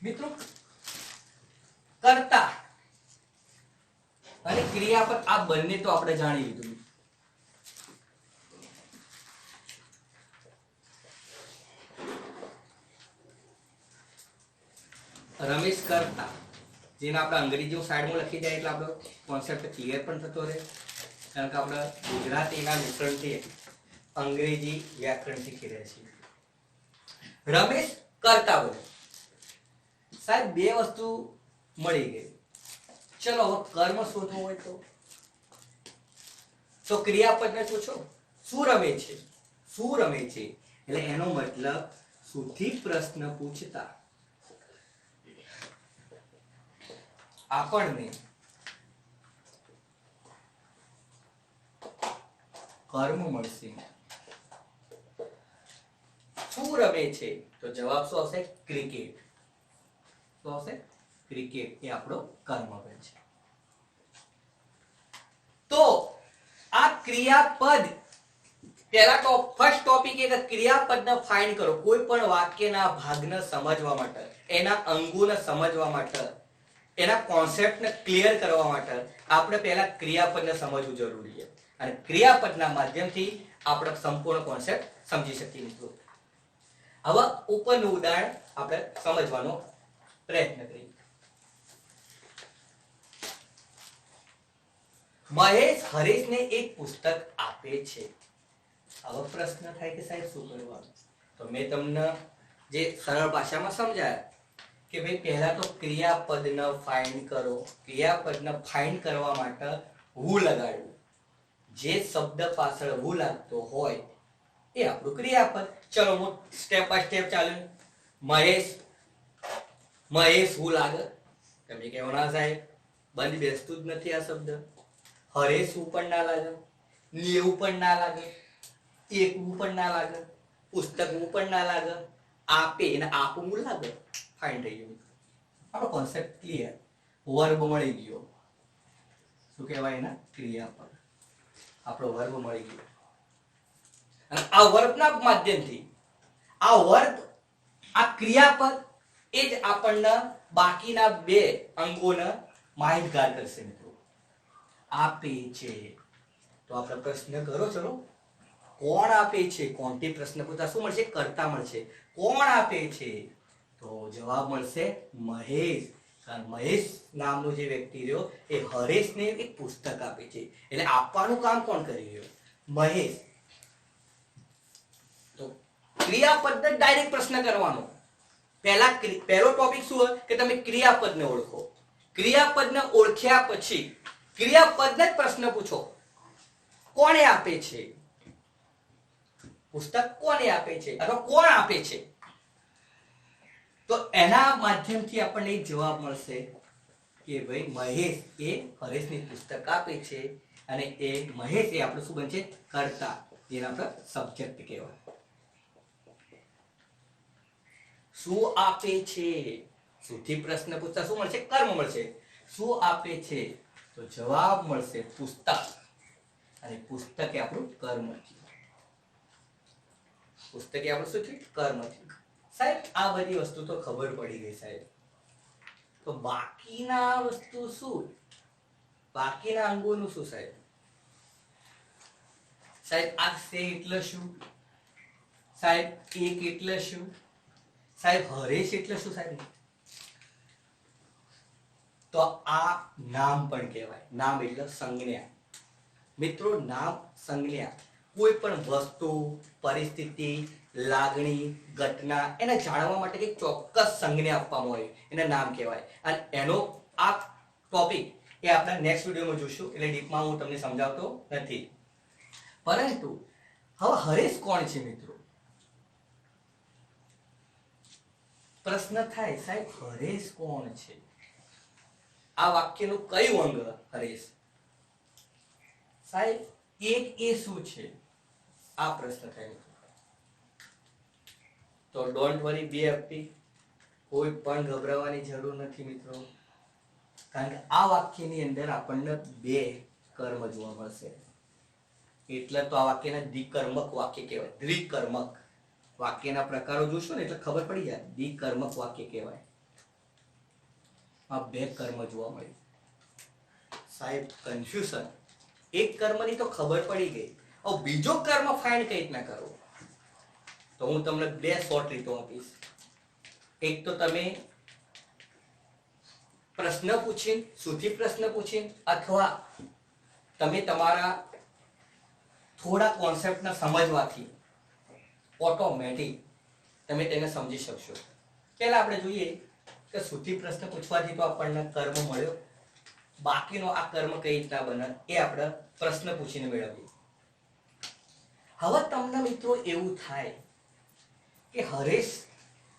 મિત્રો કર્તા અને ક્રિયાપદ આ બંને તો આપણે જાણી લીધું. રમેશ કરતા જેને આપણે અંગ્રેજી સાઈડમાં લખી જાય એટલે આપણો કોન્સેપ્ટ ક્લિયર પણ થતો રહે, કારણ કે આપણે ગુજરાતીના વ્યાકરણથી અંગ્રેજી વ્યાકરણ શીખી રહ્યા છીએ. રમેશ કરતા બોલે. સાહેબ બે વસ્તુ મળી ગઈ. ચલો હવે કર્મ શોધવો હોય તો ક્રિયાપદને પૂછો શું રમે છે, શું રમે છે એટલે એનો મતલબ સુધી પ્રશ્ન પૂછતા આપણને કર્મ મળશે. શું રમે છે તો જવાબ શું આવશે? ક્રિકેટ. શું આવશે? ક્રિકેટ. એ આપણો કર્મ છે. તો આ ક્રિયાપદ પહેલા તો ફર્સ્ટ ટોપિક એ ક્રિયાપદને ફાઇન્ડ કરો. કોઈ પણ વાક્યના ભાગને સમજવા માટે, એના અંગોને સમજવા માટે, એના કોન્સેપ્ટને ક્લિયર કરવા માટે આપણે પહેલા ક્રિયાપદને સમજવું જરૂરી છે, અને ક્રિયાપદના માધ્યમથી આપણે સંપૂર્ણ કોન્સેપ્ટ સમજી શકીએ. મિત્રો હવે ઉપરનું ઉદાહરણ આપણે સમજવાનો પ્રયત્ન કરીએ. મહેશ હરેશને એક પુસ્તક આપે છે. હવે પ્રશ્ન થાય કે સાહેબ શું કરવાનું? તો મેં તમને જે સરળ ભાષામાં સમજાયા કે ભાઈ પહેલા તો ક્રિયાપદને ફાઇન્ડ કરો. ક્રિયાપદને ફાઇન્ડ કરવા માટે હું લગાડવું. જે શબ્દ પાછળ હું લાગતો હોય એ આપણું ક્રિયાપદ. ચલો હું સ્ટેપ બાય સ્ટેપ ચાલ્યું. મહેશ હું લાગે? તમે કહેવાના સાહેબ બંધ બેસતું જ નથી આ શબ્દ. હરેશ હું પણ ના લાગે, લેવું પણ ના લાગે, એકવું પણ ના લાગે, પુસ્તકવું પણ ના લાગે, આપે અને આપવું લાગે. ફાઇન થઈ ગયું. આપણો કોન્સેપ્ટ ક્લિયર. વર્બ મળી ગયો. શું કહેવાય એના? ક્રિયાપદ. આપણો વર્બ મળી ગયો. અને આ વર્બના માધ્યમથી આ વર્બ, આ ક્રિયાપદ એ જ આપણને બાકીના બે અંગોને માહિતગાર કરશે. મિત્રો આપે છે તો આપણે પ્રશ્ન કરો. ચલો કોણ આપે છે? કોણથી પ્રશ્ન પૂછતા શું મળશે? કર્તા મળશે. કોણ આપે છે? તો જવાબ મળશે મહેશ. કારણ મહેશ નામનો જે વ્યક્તિ રહ્યો એ હરેશને એક પુસ્તક આપે છે, એટલે આપવાનું કામ કોણ કરી રહ્યો? મહેશ. તો ક્રિયાપદને ડાયરેક્ટ પ્રશ્ન કરવાનો. પહેલો ટોપિક શું હોય કે તમે ક્રિયાપદને ઓળખો. ક્રિયાપદને ઓળખ્યા પછી ક્રિયાપદને જ પ્રશ્ન પૂછો. કોણે આપે છે? પુસ્તક કોને આપે છે અથવા કોણ આપે છે? તો એના માધ્યમથી આપણને જવાબ મળશે કે ભાઈ મહેશ એ હરેશની પુસ્તક આપે છે, અને એ મહેશ એ આપણું શું બનશે? કર્તા. જેને આપણે સબ્જેક્ટ કહેવાય. શું આપે છે? સુધી પ્રશ્ન પૂછતા શું મળશે? કર્મ મળશે. શું આપે છે? તો જવાબ મળશે પુસ્તક, અને પુસ્તક એ આપણું કર્મ છે. પુસ્તક એ આપણું શું છે? કર્મ છે. સાહેબ આ બધી વસ્તુ તો ખબર પડી ગઈ સાહેબ. તો બાકીના વસ્તુ શું? બાકીના અંગોનું શું સાહેબ? સાહેબ આ સે એટલે શું? સાહેબ એક એટલે શું? સાહેબ હરેશ એટલે શું સાહેબ? તો આ નામ પણ કહેવાય. નામ એટલે સંજ્ઞા. મિત્રો નામ સંજ્ઞા કોઈ પણ વસ્તુ, પરિસ્થિતિ, લાગણી, ઘટના એને જાણવા માટે એક ચોક્કસ સંજ્ઞા આપવામાં હોય એને નામ કહેવાય. અને એનો આ ટોપિક એ આપણે નેક્સ્ટ વિડીયોમાં જોઈશું, એટલે ડીપમાં હું તમને સમજાવતો નથી. પરંતુ હવે હરેશ કોણ છે મિત્રો? પ્રશ્ન થાય સાહેબ હરેશ કોણ છે? આ વાક્યનું કયું અંગ હરેશ? સાહેબ એક એ શું છે? આ પ્રશ્ન થાય. તો ડોન્ટ વરી, બી હેપી. કોઈ પણ ગભરાવાની જરૂર નથી મિત્રો, કારણ કે આ વાક્યની અંદર આપણને બે કર્મ જોવા મળશે. એટલે તો આ વાક્યને દ્વિકર્મક વાક્ય કહેવાય. દ્વિકર્મક વાક્યના પ્રકારો જોશો ને એટલે ખબર પડી જાય. દ્વિકર્મક વાક્ય કહેવાય. આ બે કર્મ જોવા મળ્યું. સાહેબ કન્ફ્યુઝન. એક કર્મની તો ખબર પડી ગઈ, હવે બીજો કર્મ ફાઇન્ડ કઈ રીતના કરવો? તો હું તમને બે શોર્ટ રીતો આપીશ. એક તો તમે પ્રશ્ન પૂછીને, સુધી પ્રશ્ન પૂછીને, અથવા તમે તમારા થોડા કોન્સેપ્ટને સમજવાથી ઓટોમેટિક તમે તેને સમજી શકશો. પહેલા આપણે જોઈએ કે સુધી પ્રશ્ન પૂછવાથી તો આપણને કર્મ મળ્યો, બાકીનો આ કર્મ કઈ રીતના બને એ આપણે પ્રશ્ન પૂછીને મેળવીએ. હવે તમને મિત્રો એવું થાય કે હરેશ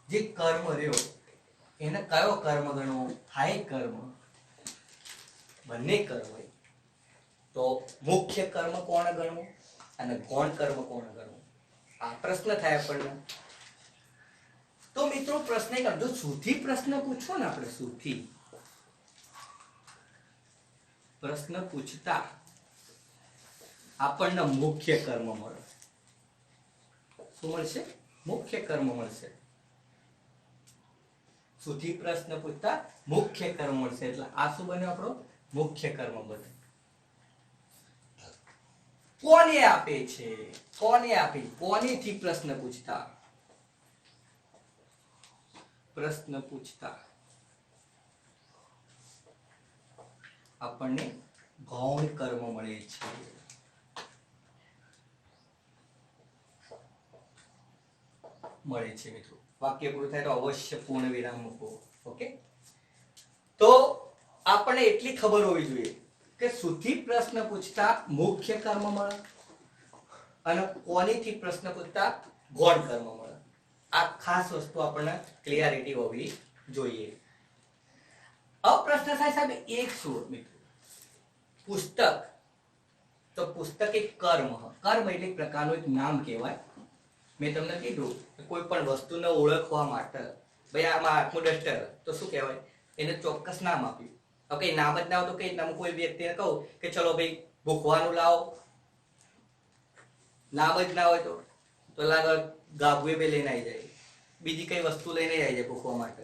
જે કર્મ રહ્યો એને કયો કર્મ ગણવો? હાય કર્મ. બંને કર્મ હોય તો મુખ્ય કર્મ કોણ ગણવું અને ગૌણ કર્મ કોણ ગણવું? આ પ્રશ્ન થાય આપણને. તો મિત્રો પ્રશ્ન એક જો સુધી પ્રશ્ન પૂછો ને, આપણે સુધી પ્રશ્ન પૂછતા આપણને મુખ્ય કર્મ મળે. શું મળશે? મુખ્ય કર્મ મળશે. સુધી પ્રશ્ન પૂછતા મુખ્ય કર્મ મળશે. એટલે આ શું બને? આપણો મુખ્ય કર્મ બને. કોને આપે છે? કોને આપી? કોનેથી પ્રશ્ન પૂછતા? પ્રશ્ન પૂછતા આપણને ગૌણ કર્મ મળે છે. મળે છે મિત્રો. વાક્ય પૂરું થાય તો અવશ્ય પૂર્ણ વિરામ મૂકો. ઓકે, તો આપણને એટલી ખબર હોવી જોઈએ કે સુધી પ્રશ્ન પૂછતા મુખ્ય કર્મ મળે અને કોનીથી પ્રશ્ન પૂછતા ગૌણ કર્મ મળે. આ ખાસ વસ્તુ આપણને ક્લિયરિટી હોવી જોઈએ. अब प्रश्न થાય સાહેબ એક શું મિત્રો? પુસ્તક. તો પુસ્તક એક કર્મ. કર્મ એટલે એક પ્રકારનું એક નામ કહેવાય. મેં તમને કીધું કોઈ પણ વસ્તુને ઓળખવા માટે, ભાઈ આમાં હાથનું ડસ્ટર તો શું કહેવાય? એને ચોક્કસ નામ આપ્યું. ઓકે, નામ જ ના હોય તો કઈ નામ? કોઈ વ્યક્તિને કહું કે ચલો ભાઈ ભૂખવાનું લાવો, નામ જ ના હોય તો લાગે ગાભુએ બે લઈને આવી જાય, બીજી કઈ વસ્તુ લઈને આવી જાય ભૂખવા માટે.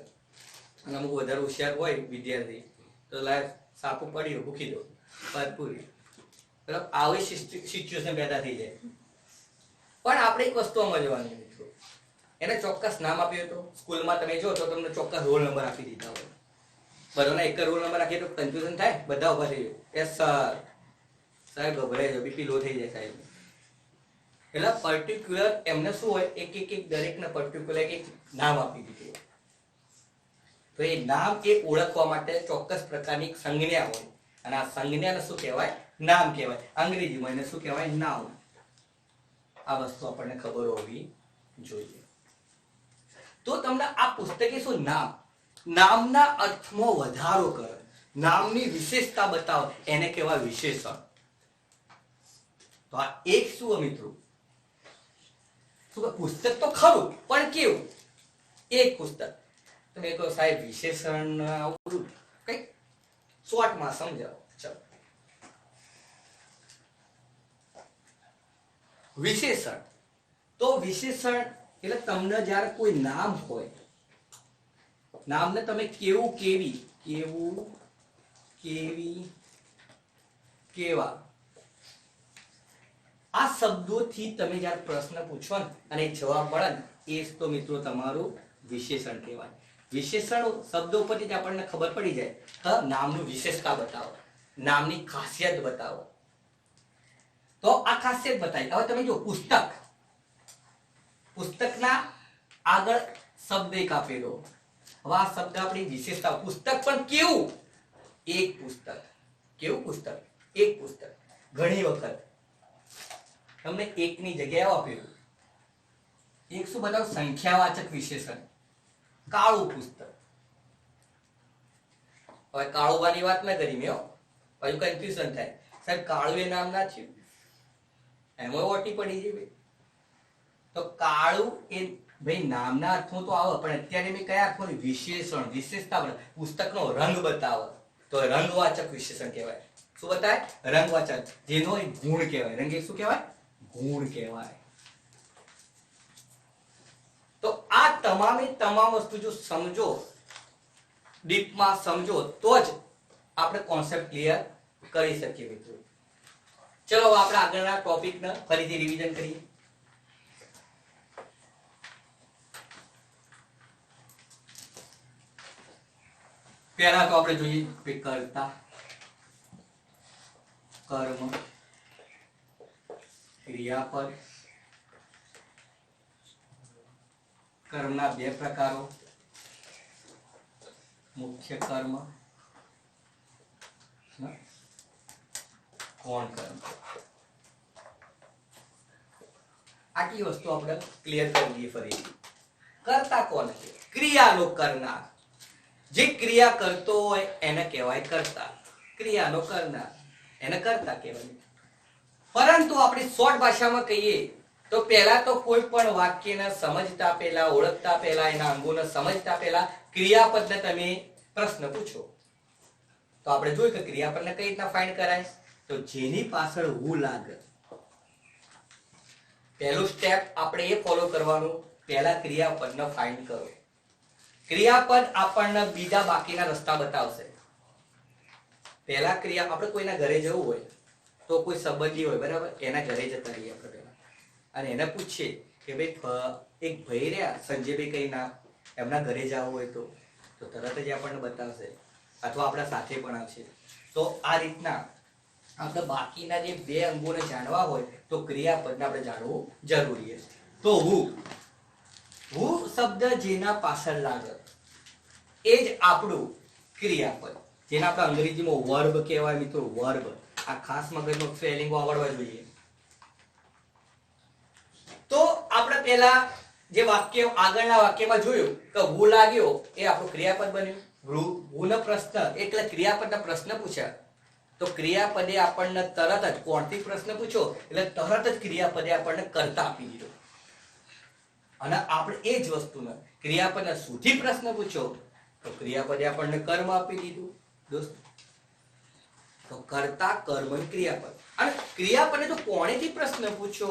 અને અમુક વધારે હોશિયાર હોય વિદ્યાર્થી તો લાય સાપુ પડ્યું ભૂખી દો, વાત પૂરી. બરાબર, આવી સિચ્યુએશન પેદા થઈ જાય. પણ આપણે એક વસ્તુ સમજવાની મિત્રો, એને ચોક્કસ નામ આપ્યું હતું. સ્કૂલમાં તમે જો તો તમને ચોક્કસ રોલ નંબર આપી દીધા હોય. બધાને એક રોલ નંબર આપીએ તો કન્ફ્યુઝન થાય, બધા ઉભા થઈ જાય. એ સર સાહેબ ગભરાઈ જાય, બીપી લો થઈ જાય સાહેબ. એટલે પર્ટિક્યુલર એમને શું હોય, એક દરેકને પર્ટિક્યુલર એક નામ આપી દીધું. તો એ નામ એ ઓળખવા માટે ચોક્કસ પ્રકારની સંજ્ઞા હોય અને આ સંજ્ઞાને શું કહેવાય? નામ કહેવાય. અંગ્રેજીમાં એને શું કહેવાય? નાઉન. આ વસ્તુ આપણને ખબર હોવી જોઈએ. તો તમને આ પુસ્તકે શું નામ, નામના અર્થમાં વધારો કરે, નામની વિશેષતા બતાવે, એને કહેવાય વિશેષણ. તો આ એક શું મિત્રો? શું પુસ્તક તો ખરું પણ કેવું? એક પુસ્તક. તમે કહો સાહેબ વિશેષણ આવું કઈ શોર્ટમાં સમજાવો. ચલો, વિશેષણ. તો વિશેષણ એટલે તમને જ્યારે કોઈ નામ હોય, નામને તમે કેવું, કેવી, કેવું, કેવી, કેવા, આ શબ્દોથી તમે જ્યારે પ્રશ્ન પૂછો ને અને જવાબ મળે ને, એ જ તો મિત્રો તમારું વિશેષણ કહેવાય. વિશેષણ શબ્દો ઉપરથી જ આપણને ખબર પડી જાય. હા, નામનું વિશેષતા બતાવો, નામની ખાસિયત બતાવો. તો આ ખાસિયત બતાવી. હવે તમે જો પુસ્તક, પુસ્તકના આગળ શબ્દ એક આપેલો. હવે આ શબ્દ આપણી વિશેષતા. પુસ્તક પણ કેવું? એક પુસ્તક. કેવું પુસ્તક? એક પુસ્તક. ઘણી વખત તમને એકની જગ્યાએ આપેલું એક શું બતાવો? સંખ્યાવાચક વિશેષણ. કાળું પુસ્તક. હવે કાળુબાની વાત ના કરી મેં, હજુ કન્ફ્યુઝન થાય. સાહેબ કાળું એ નામ ના થયું, એમાં ઓટી પડી જાય. તો કાળું એ ભાઈ નામના અર્થમાં તો આવે, પણ અત્યારે મેં કયા અર્થમાં? વિશેષણ, વિશેષતા. પુસ્તકનો રંગ બતાવે તો રંગવાચક વિશેષણ કહેવાય. શું બતાવે? રંગવાચક. જેનો એક ગુણ કહેવાય. રંગ એ શું કહેવાય? ગુણ કહેવાય. તો આ તમામે તમામ વસ્તુ જો સમજો, ડીપમાં સમજો તો જ આપણે કોન્સેપ્ટ ક્લિયર કરી શકીએ મિત્રો. ચલો આપણે આગળના ટોપિકને ફરીથી રિવિઝન કરીએ. પહેલા તો આપણે જોઈએ કે કર્તા, કર્મ, ક્રિયાપદ. કર્મના બે પ્રકારો, મુખ્ય કર્મ, કોણ કર્મ. આટલી વસ્તુ આપણે ક્લિયર કરી દઈએ ફરીથી. કર્તા કોણ છે? ક્રિયાનો કરનાર. જે ક્રિયા કરતો હોય એને કહેવાય કર્તા. ક્રિયાનો કરનાર એને કર્તા કહેવાય. પરંતુ આપણે શોર્ટ ભાષામાં કહીએ તો પહેલા તો કોઈ પણ વાક્યને સમજતા પહેલા, ઓળખતા પહેલા, એના અંગોને સમજતા પહેલા ક્રિયાપદને તમે પ્રશ્ન પૂછો. તો આપણે જોયું કે ક્રિયાપદને કઈ રીતના ફાઇન્ડ કરાય. તો જેની પાછળ હું લાગે, પહેલું સ્ટેપ આપણે એ ફોલો કરવાનું, પહેલા ક્રિયાપદને ફાઇન્ડ કરો. ક્રિયાપદ આપણને બીજા બાકીના રસ્તા બતાવશે. પહેલા ક્રિયા, આપણે કોઈના ઘરે જવું હોય તો કોઈ સંબંધી હોય બરાબર, એના ઘરે જતા રહીએ આપણે પહેલા અને એને પૂછીએ કે ભાઈ એક ભાઈ રહ્યા સંજયભાઈ કઈ નામ, એમના ઘરે જવું હોય તો તરત જ આપણને બતાવશે અથવા આપણા સાથે પણ આવશે. તો આ રીતના આપણે બાકીના જે બે અંગોને જાણવા હોય તો ક્રિયાપદને આપણે જાણવું જરૂરી છે. તો હું શબ્દ જેના પાછળ લાગે એ જ આપણું ક્રિયાપદ, જેને આપણે અંગ્રેજીમાં વર્બ કહેવાય મિત્રો. વર્બ આ ખાસ મગજનો સ્પેલિંગ આવડવા જોઈએ. તો આપણે પહેલા જે વાક્ય આગળના વાક્યમાં જોયું કે હું લાગ્યો એ આપણું ક્રિયાપદ બન્યું. હુંનો પ્રશ્ન એટલે ક્રિયાપદના પ્રશ્ન પૂછ્યા તો ક્રિયાપદે આપણને તરત જ કોણથી પ્રશ્ન પૂછો એટલે તરત જ ક્રિયાપદે આપણને કર્તા આપી દીધો. અને આપણે એ જ વસ્તુને ક્રિયાપદને સુધી પ્રશ્ન પૂછો તો ક્રિયાપદે આપણને કર્મ આપી દીધું દોસ્ત. તો કર્તા, કર્મ અને ક્રિયાપદ. અને ક્રિયાપદે તો કોણેથી પ્રશ્ન પૂછો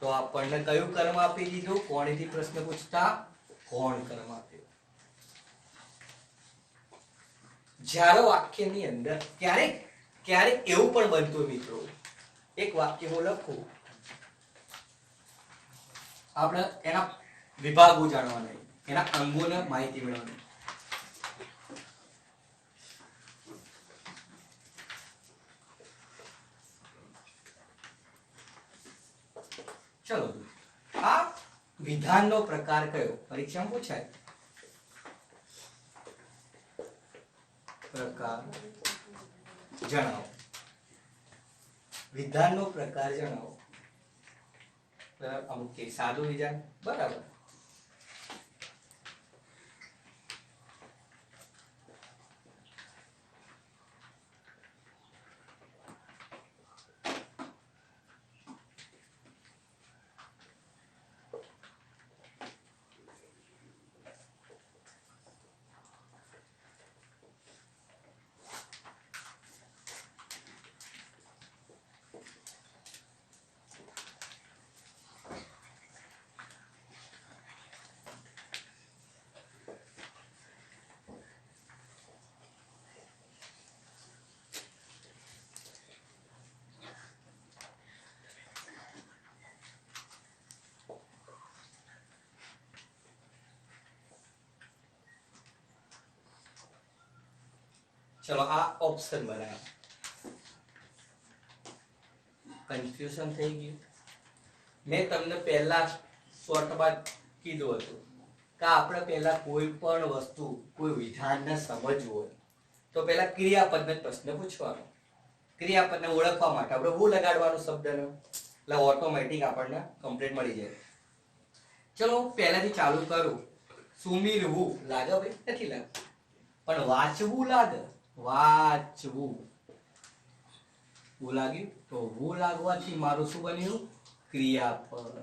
તો આપણને કયું કર્મ આપી દીધું? કોણેથી પ્રશ્ન પૂછતા કોણ કર્મ આપ્યું. જ્યારે વાક્યની અંદર ક્યારેક એવું પણ બનતું મિત્રો, એક વાક્ય હું લખું, આપણે એના વિભાગો જાણવાના, એના અંગોને માહિતી મેળવવાની. ચલો, આ વિધાનનો પ્રકાર કયો? પરીક્ષામાં પૂછાય. પ્રકાર જણાવો. વિધાનનો પ્રકાર જણાવો. અમુક કે સાદું વિધાન બરાબર. ચલો આ ઓપ્શન બનાવો. કન્ફ્યુઝન થઈ ગયું. મેં તમને પહેલા શોર્ટમાં કીધું હતું કે આપણે પહેલા કોઈ પણ વસ્તુ, કોઈ વિધાનને સમજવું હોય તો પહેલા ક્રિયાપદને પ્રશ્ન પૂછવાનો. ક્રિયાપદને ઓળખવા માટે આપણે હું લગાડવાનું શબ્દનો, એટલે ઓટોમેટિક આપણને કમ્પ્લીટ મળી જાય. ચલો હું પહેલાથી ચાલુ કરું. સુમીરવું લાગે ભાઈ? નથી લાગતું. પણ વાંચવું લાગે. વાંચવું હું લાગ્યું તો હું લાગવાથી મારું શું બન્યું? ક્રિયાપદ.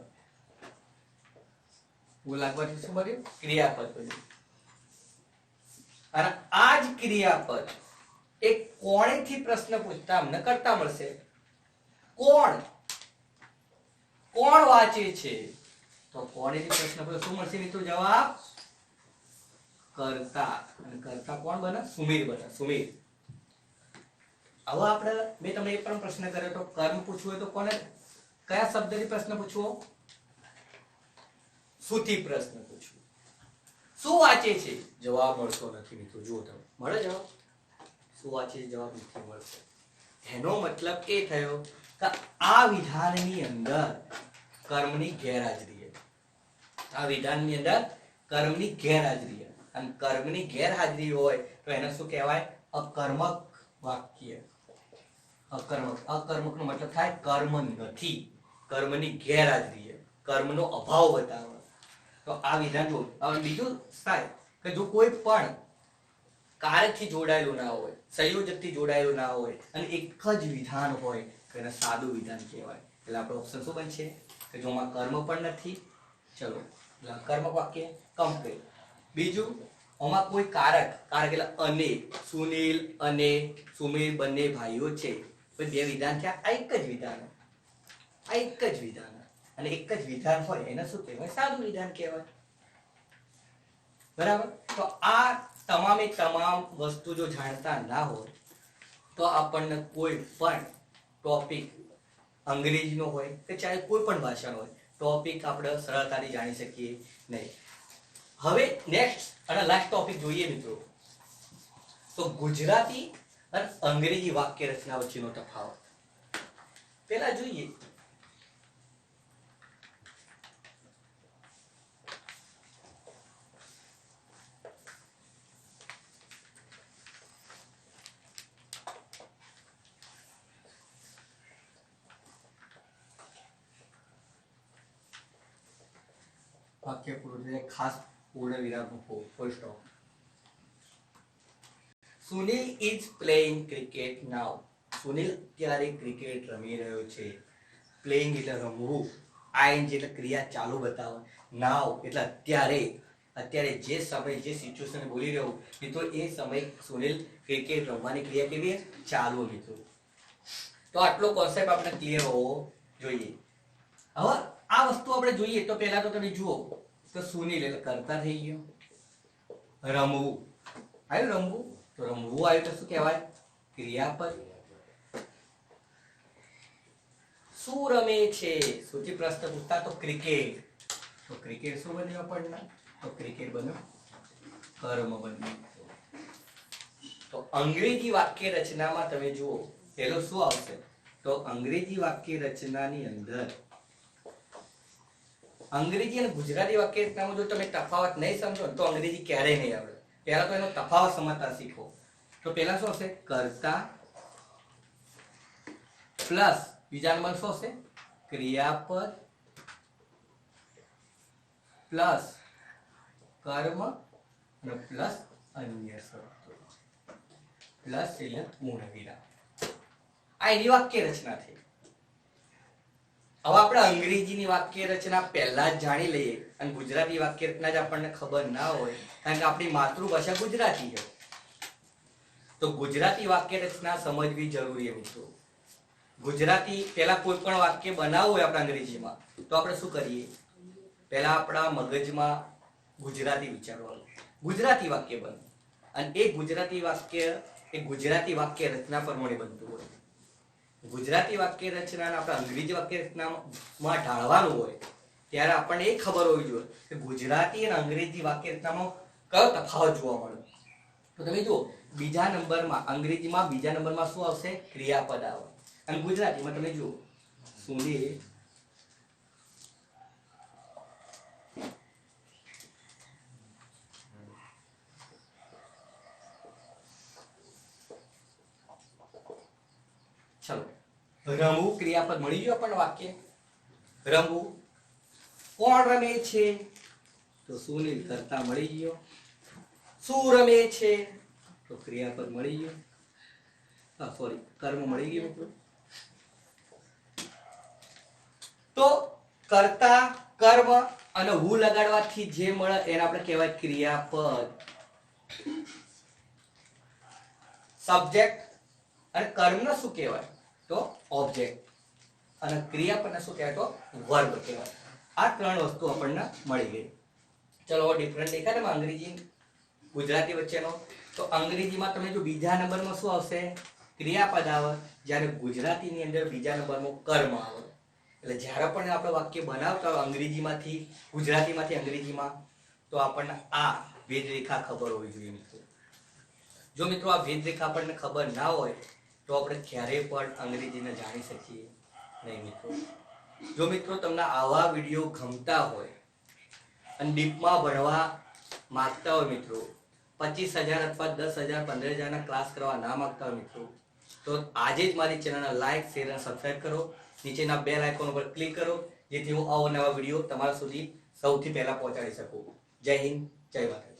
હું લાગવાથી શું બન્યું? ક્રિયાપદ બન્યું. અને આ જ ક્રિયાપદ એક કોણેથી પ્રશ્ન પૂછતા અમને કરતા મળશે. કોણ વાંચે છે? તો કોણેથી પ્રશ્ન પૂછે શું મળશે મિત્રો? જવાબ કર્તા, અને કર્તા કોણ બને? સુમીર બને, સુમીર. હવે આપણે મેં તમને એ પણ પ્રશ્ન કર્યો તો કર્મ પૂછવું હોય તો કોને, કયા શબ્દથી પ્રશ્ન પૂછવો? સુથી પ્રશ્ન પૂછવો. શું વાંચે છે? જવાબ મળતો નથી મિત્રો. જુઓ તમે, મળે જવાબ? શું વાંચે છે? જવાબ નથી મળતો. એનો મતલબ એ થયો કે આ વિધાનની અંદર કર્મની ગેરહાજરી છે. આ વિધાનની અંદર કર્મની ગેરહાજરી છે. અને કર્મની ગેરહાજરી હોય તો એને શું કહેવાય? અકર્મક વાક્ય. અકર્મક, અકર્મક નો મતલબ થાય કર્મ નથી, કર્મની ગેરહાજરી છે, કર્મનો અભાવ બતાવે. તો આ વિધાન જો. હવે બીજું થાય કે જો કોઈ પણ કારકથી જોડાયેલું ના હોય, સંયોજકથી જોડાયેલું ના હોય અને એક જ વિધાન હોય તો એને સાદું વિધાન કહેવાય. એટલે આપણો ઓપ્શન શું બનશે? કે જોમાં કર્મ પણ નથી. ચલો, કર્મક વાક્ય કમ્પ્લીટ. બીજું, આમાં કોઈ કારક, કારક એટલે અને, સુનિલ અને સુમીર બંને ભાઈઓ છે. બે વિધાન થયા, આ એક જ વિધાન, આ એક જ વિધાન. અને એક જ વિધાન હોય એને શું કહેવાય? સાદું વિધાન કહેવાય. બરાબર. તો આ તમામે તમામ વસ્તુ જો જાણતા ના હોય તો આપણને કોઈ પણ ટોપિક, અંગ્રેજીનો હોય કે ચાહે કોઈ પણ ભાષાનો હોય, ટોપિક આપણે સરળતાથી જાણી શકીએ નહીં. હવે નેક્સ્ટ અને લાસ્ટ ટોપિક જોઈએ મિત્રો, તો ગુજરાતી અને અંગ્રેજી વાક્ય રચના વચ્ચેનો તફાવત. પહેલા જોઈએ વાક્ય પૂરું થાય, ખાસ પૂર્ણ વિરામ મૂકો, full stop. Sunil is playing cricket now. Sunil અત્યારે ક્રિકેટ રમી રહ્યો છે. પ્લેઇંગ એટલે રમવું, આઈન એટલે ક્રિયા ચાલુ બતાવે, નાઉ એટલે અત્યારે, અત્યારે જે સમય, જે સિચ્યુએશન બોલી રહ્યો મિત્રો, એ સમય સુનિલ ક્રિકેટ રમવાની ક્રિયા કેવી ચાલુ મિત્રો. તો આટલો કોન્સેપ્ટ આપણે ક્લિયર હોવો જોઈએ. હવે આ વસ્તુ આપણે જોઈએ તો પહેલા તો તમે જુઓ તો સુનિલ એટલે કરતા થઈ ગયો, રમવું આવ્યું, રમવું તો રમવું આવ્યું તો શું કહેવાય? ક્રિયાપદ. શું રમે છે? સૂચિ પ્રશ્ન પૂછતા તો ક્રિકેટ, તો ક્રિકેટ શું બન્યું આપણને? તો ક્રિકેટ બન્યું કર્મ બન્યું. તો અંગ્રેજી વાક્ય રચનામાં તમે જુઓ પેલો શું આવશે? તો અંગ્રેજી વાક્ય રચનાની અંદર, અંગ્રેજી અને ગુજરાતી વાક્ય રચનામાં જો તમે તફાવત નહીં સમજો તો અંગ્રેજી ક્યારેય નહીં આવડે. પહેલા તો એનો તફાવત સમજતા શીખો. તો પહેલા શું હશે? કર્તા પ્લસ બીજા નંબર શું હશે? ક્રિયાપદ પ્લસ કર્મ અને પ્લસ અન્ય શબ્દો પ્લસ એટલે પૂર્ણ વિરામ. આ એની વાક્ય રચના થઈ. હવે આપણે અંગ્રેજીની વાક્ય રચના પહેલા જ જાણી લઈએ અને ગુજરાતી વાક્ય રચના જ આપણને ખબર ના હોય, કારણ કે આપણી માતૃભાષા ગુજરાતી છે, તો ગુજરાતી વાક્ય રચના સમજવી જરૂરી છે મિત્રો. ગુજરાતી પહેલા કોઈ પણ વાક્ય બનાવવું હોય આપણે અંગ્રેજીમાં તો આપણે શું કરીએ? પહેલા આપણા મગજમાં ગુજરાતી વિચારવાનું, ગુજરાતી વાક્ય બને, અને એ ગુજરાતી વાક્ય એ ગુજરાતી વાક્ય રચના પ્રમાણે બનતું હોય. ગુજરાતી વાક્ય રચનાને આપણે અંગ્રેજી વાક્ય રચનામાં ઢાળવાનું હોય ત્યારે આપણને એ ખબર હોવી જોઈએ કે ગુજરાતી અને અંગ્રેજી વાક્ય રચનામાં કયો તફાવત જોવા મળે. તો તમે જુઓ, બીજા નંબરમાં અંગ્રેજીમાં બીજા નંબરમાં શું આવશે? ક્રિયાપદ આવે, અને ગુજરાતીમાં તમે જુઓ સુનિલ ચલો રમવું ક્રિયાપદ મળી ગયું આપણને વાક્ય. રમવું, કોણ રમે છે? તો સુનિલ. કરતા મળી ગયો. શું રમે છે? તો ક્રિયાપદ મળી ગયું, સોરી કર્મ મળી ગયું મિત્રો. તો કર્તા, કર્મ અને હું લગાડવાથી જે મળે એને આપણે કહેવાય ક્રિયાપદ. સબ્જેક્ટ અને કર્મને શું કહેવાય? તો ઓબ્જેક્ટ. અને ક્રિયાપદને શું કહેવાય? તો વર્બ કહેવાય. આ ત્રણ વસ્તુ આપણને મળી ગઈ. ચલો ડિફરન્ટ દેખાય ને અંગ્રેજી ગુજરાતી વચ્ચેનો. તો અંગ્રેજીમાં તમે જો બીજા નંબરમાં શું આવશે? ક્રિયાપદ આવે. જ્યારે ગુજરાતીની અંદર બીજા નંબરમાં કર્મ આવે. એટલે જ્યારે પણ આપણે વાક્ય બનાવતા હોય અંગ્રેજીમાંથી ગુજરાતીમાંથી અંગ્રેજીમાં, તો આપણને આ ભેદરેખા ખબર હોવી જોઈએ મિત્રો. જો મિત્રો આ ભેદરેખા આપણને ખબર ના હોય તો આપણે ક્યારેય પણ અંગ્રેજીને જાણી શકીએ નહીં મિત્રો. જો મિત્રો તમને આવા વિડીયો ગમતા હોય અને ડીપમાં ભણવા માંગતા હોય મિત્રો, 25,000 અથવા 10,000 15,000 ક્લાસ કરવા ના માંગતા હોય મિત્રો, તો આજે જ મારી ચેનલને લાઈક શેર અને સબસ્ક્રાઇબ કરો. નીચેના બેલ આઇકોન ઉપર ક્લિક કરો જેથી હું અવનવા વિડીયો તમારા સુધી સૌથી પહેલા પહોંચાડી શકું. જય હિન્દ, જય ભારત.